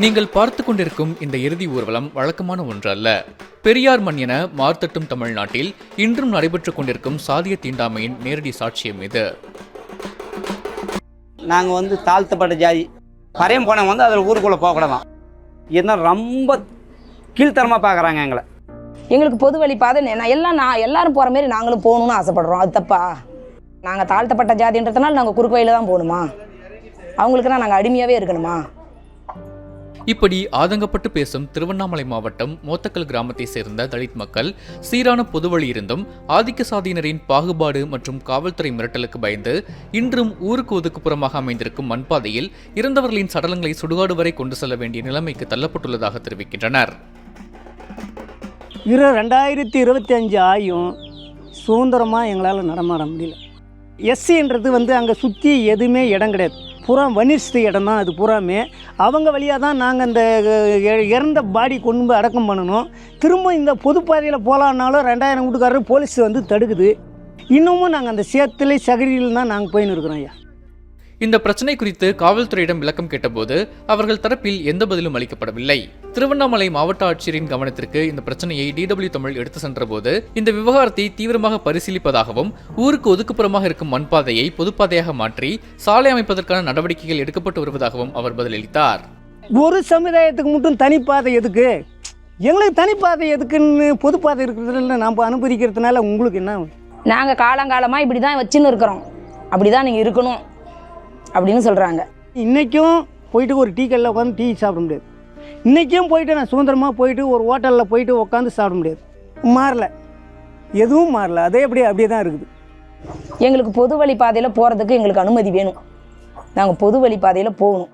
நீங்கள் பார்த்து கொண்டிருக்கும் இந்த இறுதி ஊர்வலம் வழக்கமான ஒன்று அல்ல. பெரியார் மண் என மார்த்தட்டும் தமிழ்நாட்டில் இன்றும் நடைபெற்றுக் கொண்டிருக்கும் சாதிய தீண்டாமையின் நேரடி சாட்சியம் இது. நாங்கள் தாழ்த்தப்பட்ட ஜாதி பறையம் போனவங்க அதில் ஊருக்குள்ளே போகக்கூடாதான். என்ன ரொம்ப கீழ்த்தரமாக பார்க்குறாங்க எங்களை. எங்களுக்கு பொது வழி பாதை எல்லாரும் போகிற மாரி நாங்களும் போகணும்னு ஆசைப்படுறோம். அது தப்பா? நாங்கள் தாழ்த்தப்பட்ட ஜாதின்றதுனால நாங்கள் குறுக்கு வழியில் தான் போகணுமா? அவங்களுக்குன்னா நாங்கள் அடிமையாகவே இருக்கணுமா? இப்படி ஆதங்கப்பட்டு பேசும் திருவண்ணாமலை மாவட்டம் மோத்தக்கல் கிராமத்தை சேர்ந்த தலித் மக்கள் சீரான பொதுவழி இருந்தும் ஆதிக்க சாதியினரின் பாகுபாடு மற்றும் காவல்துறை மிரட்டலுக்கு பயந்து இன்றும் ஊருக்கு ஒதுக்குப்புறமாக அமைந்திருக்கும் மண்பாதையில் இறந்தவர்களின் சடலங்களை சுடுகாடு வரை கொண்டு செல்ல வேண்டிய நிலைமைக்கு தள்ளப்பட்டுள்ளதாக தெரிவிக்கின்றனர். 2025 ஆயும் சுதந்திரமாக எங்களால் நடமாட முடியல. எஸ்சின்றது அங்கே சுற்றி எதுவுமே இடம் கிடையாது. பூரா வனிஷ்ட இடம் தான். அது பூராமே அவங்க வழியாக தான் நாங்கள் இந்த இறந்த பாடி கொண்டு போய் அடக்கம் பண்ணணும். திரும்ப இந்த பொதுப்பாதையில் போகலான்னாலும் 2000 வீட்டுக்காரர் போலீஸ் தடுக்குது. இன்னமும் நாங்கள் அந்த சேத்துல சகதியில் தான் நாங்கள் போயின்னு இருக்கிறோம். ஐயா, இந்த பிரச்சனை குறித்து காவல்துறையிடம் விளக்கம் கேட்டபோது அவர்கள் தரப்பில் எந்த பதிலும் அளிக்கப்படவில்லை. திருவண்ணாமலை மாவட்ட ஆட்சியரின் கவனத்திற்கு இந்த பிரச்சனையை DW தமிழ் எடுத்து சென்றபோது இந்த விவகாரத்தை தீவிரமாக பரிசீலிப்பதாகவும் ஊருக்கு ஒதுக்குப்புறமாக இருக்கும் மண்பாதையை பொதுப்பாதையாக மாற்றி சாலை அமைப்பதற்கான நடவடிக்கைகள் எடுக்கப்பட்டு வருவதாகவும் அவர் பதிலளித்தார். ஒரு சமுதாயத்துக்கு மட்டும் தனிப்பாதை எதுக்கு? எங்களுக்கு தனிப்பாதை எதுக்குன்னு பொதுப்பாதை இருக்கிறதுல நம்ம அனுமதிக்கிறதுனால உங்களுக்கு என்ன? நாங்கள் காலங்காலமாக இப்படி தான் வச்சுன்னு இருக்கிறோம். அப்படி தான் நீங்கள் இருக்கணும் அப்படின்னு சொல்கிறாங்க. இன்றைக்கும் போயிட்டு ஒரு டீ கடையில் உட்காந்து டீ சாப்பிட முடியாது. இன்றைக்கும் போயிட்டு நான் சுதந்திரமாக போயிட்டு ஒரு ஹோட்டலில் போயிட்டு உட்காந்து சாப்பிட முடியாது. மாறல, எதுவும் மாறல. அதே அப்படியே தான் இருக்குது. எங்களுக்கு பொது வழி பாதையில் போகிறதுக்கு எங்களுக்கு அனுமதி வேணும். நாங்கள் பொது வழி பாதையில் போகணும்.